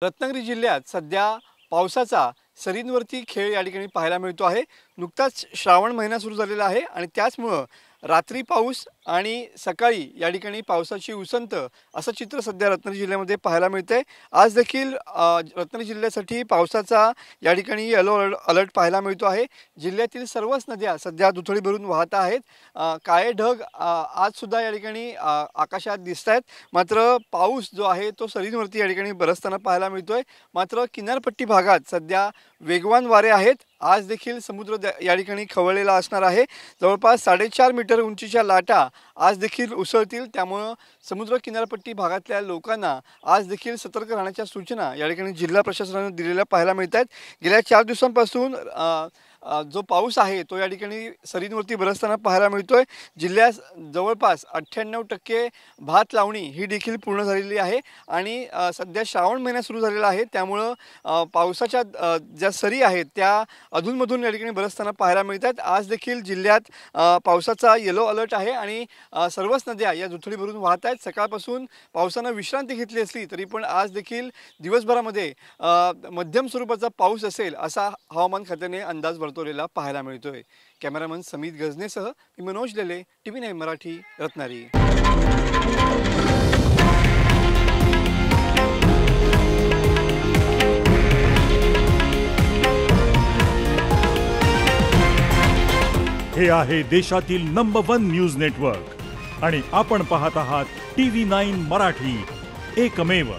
रत्नागिरी जिल्ह्यात सध्या पावसाचा सरींवरती खेळ या ठिकाणी पाहायला मिळतो आहे। नुकताच श्रावण महिना सुरू झालेला आहे आणि त्याचमुळे रात्री पाऊस आणि सकाळी या ठिकाणी पावसाची उसंत असं चित्र सध्या रत्नागिरी जिल्ह्यामध्ये पाहायला मिळते। आज देखील रत्नागिरी जिल्ह्यासाठी पावसाचा या ठिकाणी येलो अलर्ट पाहायला मिळतो आहे। जिल्ह्यातील सर्वच नद्या सध्या दुथडी भरून वाहत आहेत। काळे ढग आज सुद्धा या ठिकाणी आकाशात दिसतात। मात्र पाऊस जो आहे तो सरींवरती या ठिकाणी बरसताना पाहायला मिळतोय। मात्र किनारपट्टी भागात सध्या वेगवान वारे आहेत। आज देखील समुद्र या ठिकाणी खवळलेला असणार आहे। जवळपास 4.5 मीटर उंचीच्या लाटा आज देखील उसळतील। त्यामुळे समुद्र किनारपट्टी भागातल्या लोकांना आज देखील सतर्क राहण्याच्या सूचना या ठिकाणी जिल्हा प्रशासनाने दिलेल्या पाहायला मिळतात। गेल्या 4 दिवसांपासून जो पाऊस आहे तो या ठिकाणी सरींवरती बरसताना पाहायला मिळतोय। जिल्ह्यात जवळपास 98% भात लावणी ही देखील पूर्ण झालेली आहे आणि सध्या श्रावण महिना सुरू झालेला आहे। त्यामुळे पावसाच्या ज्या सरी आहेत त्या अधूनमधून या ठिकाणी बरसताना पाहायला मिळतात। आज देखील जिल्ह्यात पावसाचा येलो अलर्ट आहे आणि सर्वच नद्या या दुथडी भरून वाहत आहेत। सकाळपासून पावसाने विश्रांती घेतली असली तरी पण आज देखील दिवसभरामध्ये मध्यम स्वरूपाचा पाऊस असेल असा हवामान खात्याने अंदाज वर्तवलेला पाहायला मिळतोय। कॅमेरामन समीत गजनेसह मी मनोज लेले, TV9 मराठी, रत्नागिरी। हे आहे देशातील नंबर 1 न्यूज नेटवर्क आणि आपण पाहत आहात TV9 मराठी, एकमेव।